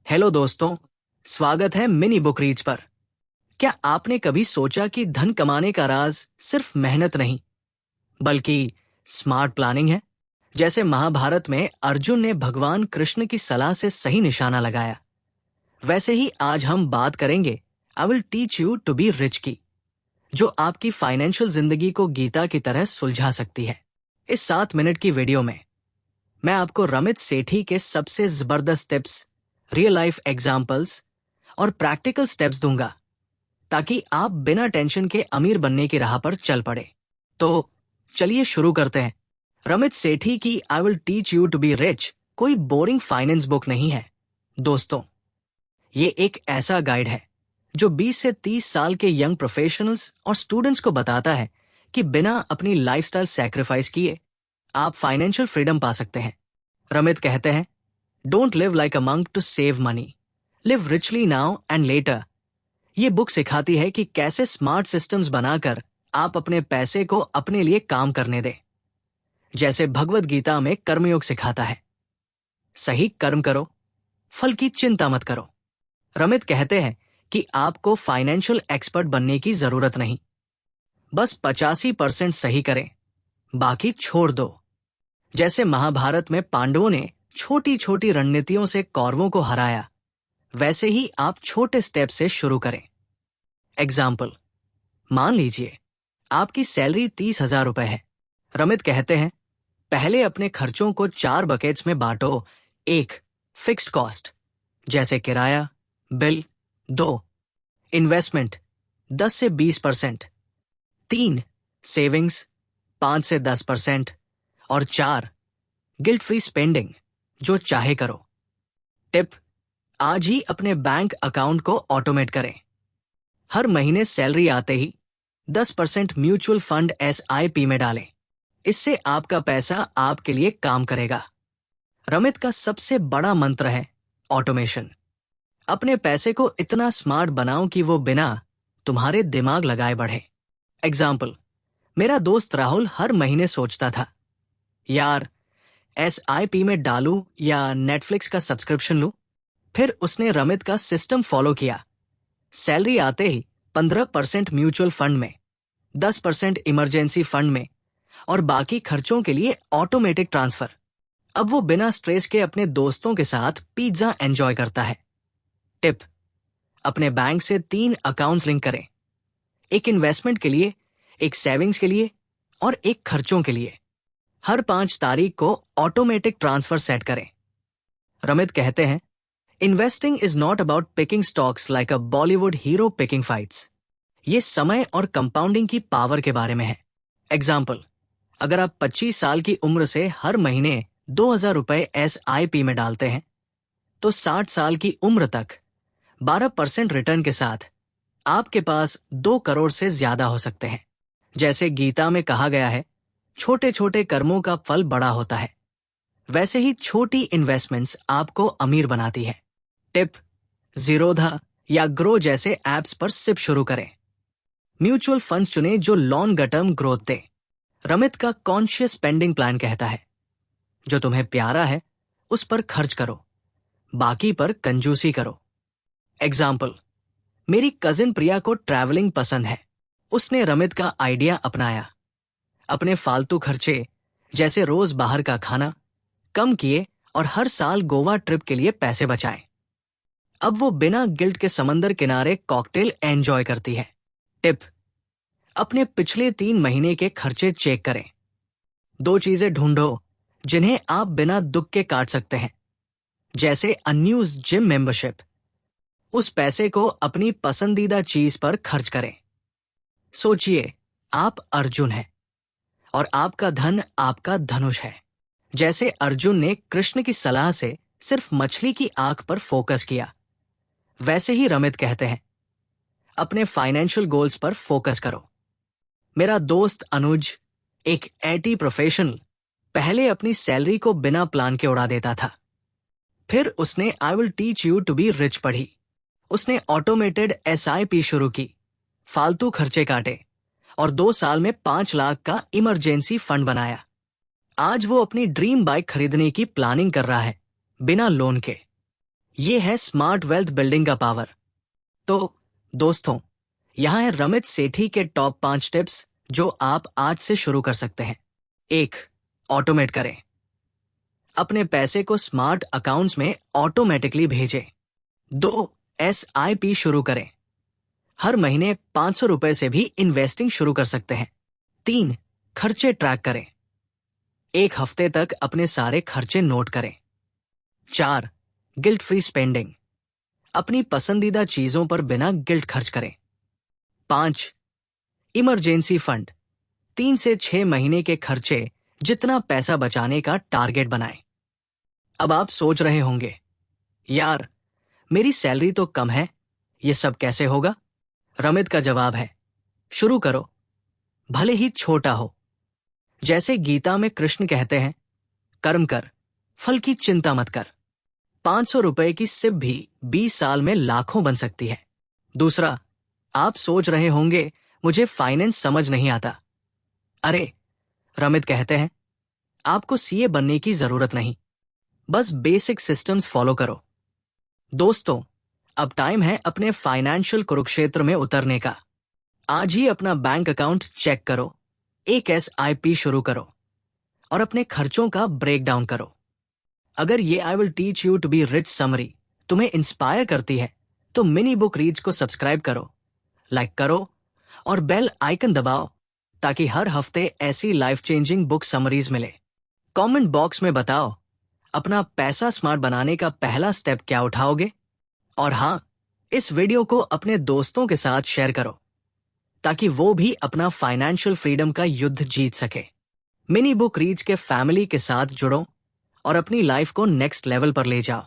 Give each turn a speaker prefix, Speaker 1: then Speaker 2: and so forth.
Speaker 1: Hello दोस्तों, स्वागत है मिनी बुक रीड्स पर। क्या आपने कभी सोचा कि धन कमाने का राज सिर्फ मेहनत नहीं बल्कि स्मार्ट प्लानिंग है? जैसे महाभारत में अर्जुन ने भगवान कृष्ण की सलाह से सही निशाना लगाया, वैसे ही आज हम बात करेंगे I will teach you to be rich की, जो आपकी फाइनेंशियल जिंदगी को गीता की तरह सुलझा सकती है। इस 7 मिनट की वीडियो में मैं आपको रमित सेठी के सबसे जबरदस्त टिप्स, रियल लाइफ एग्जाम्पल्स और प्रैक्टिकल स्टेप्स दूंगा ताकि आप बिना टेंशन के अमीर बनने की राह पर चल पड़े। तो चलिए शुरू करते हैं। रमित सेठी की I will teach you to be rich कोई बोरिंग फाइनेंस बुक नहीं है दोस्तों। ये एक ऐसा गाइड है जो 20 से 30 साल के यंग प्रोफेशनल्स और स्टूडेंट्स को बताता है कि बिना अपनी लाइफस्टाइल सैक्रिफाइस किए आप फाइनेंशियल फ्रीडम पा सकते हैं। रमित कहते हैं, don't live like a monk to save money, live richly now and later. ये बुक सिखाती है कि कैसे स्मार्ट सिस्टम्स बनाकर आप अपने पैसे को अपने लिए काम करने दें। जैसे भगवत गीता में कर्मयोग सिखाता है, सही कर्म करो, फल की चिंता मत करो। रमित कहते हैं कि आपको फाइनेंशियल एक्सपर्ट बनने की जरूरत नहीं, बस 85% सही करें, बाकी छोड़ दो। जैसे महाभारत में पांडवों ने छोटी छोटी रणनीतियों से कौरवों को हराया, वैसे ही आप छोटे स्टेप से शुरू करें। एग्जाम्पल, मान लीजिए आपकी सैलरी 30,000 रुपए है। रमित कहते हैं, पहले अपने खर्चों को 4 बकेट्स में बांटो। 1 फिक्स्ड कॉस्ट जैसे किराया, बिल। 2 इन्वेस्टमेंट 10 से 20%। 3 सेविंग्स 5 से 10%। और 4 गिल्ट फ्री स्पेंडिंग, जो चाहे करो। टिप, आज ही अपने बैंक अकाउंट को ऑटोमेट करें। हर महीने सैलरी आते ही 10% म्यूचुअल फंड SIP में डालें। इससे आपका पैसा आपके लिए काम करेगा। रमित का सबसे बड़ा मंत्र है ऑटोमेशन। अपने पैसे को इतना स्मार्ट बनाओ कि वो बिना तुम्हारे दिमाग लगाए बढ़े। एग्जाम्पल, मेरा दोस्त राहुल हर महीने सोचता था, यार SIP में डालूं या नेटफ्लिक्स का सब्सक्रिप्शन लूं। फिर उसने रमित का सिस्टम फॉलो किया। सैलरी आते ही 15% म्यूचुअल फंड में, 10% इमरजेंसी फंड में और बाकी खर्चों के लिए ऑटोमेटिक ट्रांसफर। अब वो बिना स्ट्रेस के अपने दोस्तों के साथ पिज्जा एंजॉय करता है। टिप, अपने बैंक से 3 अकाउंट्स लिंक करें, एक इन्वेस्टमेंट के लिए, एक सेविंग्स के लिए और एक खर्चों के लिए। हर 5 तारीख को ऑटोमेटिक ट्रांसफर सेट करें। रमित कहते हैं, investing is not about picking stocks like a Bollywood hero picking fights. ये समय और कंपाउंडिंग की पावर के बारे में है। एग्जाम्पल, अगर आप 25 साल की उम्र से हर महीने 2,000 रुपए SIP में डालते हैं, तो 60 साल की उम्र तक 12% रिटर्न के साथ आपके पास 2 करोड़ से ज्यादा हो सकते हैं। जैसे गीता में कहा गया है, छोटे छोटे कर्मों का फल बड़ा होता है, वैसे ही छोटी इन्वेस्टमेंट्स आपको अमीर बनाती है। टिप, जीरोधा या ग्रो जैसे एप्स पर सिप शुरू करें। म्यूचुअल फंड्स चुनें जो लॉन्ग टर्म ग्रोथ दे। रमित का कॉन्शियस स्पेंडिंग प्लान कहता है, जो तुम्हें प्यारा है उस पर खर्च करो, बाकी पर कंजूसी करो। एग्जाम्पल, मेरी कजिन प्रिया को ट्रैवलिंग पसंद है। उसने रमित का आइडिया अपनाया। अपने फालतू खर्चे जैसे रोज बाहर का खाना कम किए और हर साल गोवा ट्रिप के लिए पैसे बचाए। अब वो बिना गिल्ट के समंदर किनारे कॉकटेल एंजॉय करती है। टिप, अपने पिछले 3 महीने के खर्चे चेक करें। 2 चीजें ढूंढो जिन्हें आप बिना दुख के काट सकते हैं, जैसे अनयूज्ड जिम मेंबरशिप। उस पैसे को अपनी पसंदीदा चीज पर खर्च करें। सोचिए, आप अर्जुन हैं और आपका धन आपका धनुष है। जैसे अर्जुन ने कृष्ण की सलाह से सिर्फ मछली की आंख पर फोकस किया, वैसे ही रमित कहते हैं, अपने फाइनेंशियल गोल्स पर फोकस करो। मेरा दोस्त अनुज, एक IT प्रोफेशनल, पहले अपनी सैलरी को बिना प्लान के उड़ा देता था। फिर उसने I will teach you to be rich पढ़ी। उसने ऑटोमेटेड SIP शुरू की, फालतू खर्चे काटे और 2 साल में 5 लाख का इमरजेंसी फंड बनाया। आज वो अपनी ड्रीम बाइक खरीदने की प्लानिंग कर रहा है, बिना लोन के। ये है स्मार्ट वेल्थ बिल्डिंग का पावर। तो दोस्तों, यहाँ है रमित सेठी के टॉप 5 टिप्स जो आप आज से शुरू कर सकते हैं। 1. ऑटोमेट करें। अपने पैसे को स्मार्ट अकाउंट्स में ऑटोमेटिकली भेजें। 2. SIP शुरू करें। हर महीने 500 रुपए से भी इन्वेस्टिंग शुरू कर सकते हैं। 3. खर्चे ट्रैक करें। 1 हफ्ते तक अपने सारे खर्चे नोट करें। 4. Guilt free spending. अपनी पसंदीदा चीजों पर बिना गिल्ट खर्च करें। 5. Emergency fund. 3 से 6 महीने के खर्चे जितना पैसा बचाने का टारगेट बनाएं। अब आप सोच रहे होंगे, यार मेरी सैलरी तो कम है, ये सब कैसे होगा? रमित का जवाब है, शुरू करो, भले ही छोटा हो। जैसे गीता में कृष्ण कहते हैं, कर्म कर, फल की चिंता मत कर। 500 रुपए की सिप भी 20 साल में लाखों बन सकती है। दूसरा, आप सोच रहे होंगे मुझे फाइनेंस समझ नहीं आता। अरे, रमित कहते हैं, आपको सीए बनने की जरूरत नहीं, बस बेसिक सिस्टम्स फॉलो करो। दोस्तों, अब टाइम है अपने फाइनेंशियल कुरुक्षेत्र में उतरने का। आज ही अपना बैंक अकाउंट चेक करो, एक SIP शुरू करो और अपने खर्चों का ब्रेक डाउन करो। अगर ये I will teach you to be rich summary तुम्हें इंस्पायर करती है तो मिनी बुक रीड्स को सब्सक्राइब करो, लाइक करो और बेल आइकन दबाओ ताकि हर हफ्ते ऐसी लाइफ चेंजिंग बुक समरीज मिले। कमेंट बॉक्स में बताओ, अपना पैसा स्मार्ट बनाने का पहला स्टेप क्या उठाओगे? और हाँ, इस वीडियो को अपने दोस्तों के साथ शेयर करो ताकि वो भी अपना फाइनेंशियल फ्रीडम का युद्ध जीत सके। मिनी बुक रीड्स के फैमिली के साथ जुड़ो और अपनी लाइफ को नेक्स्ट लेवल पर ले जाओ।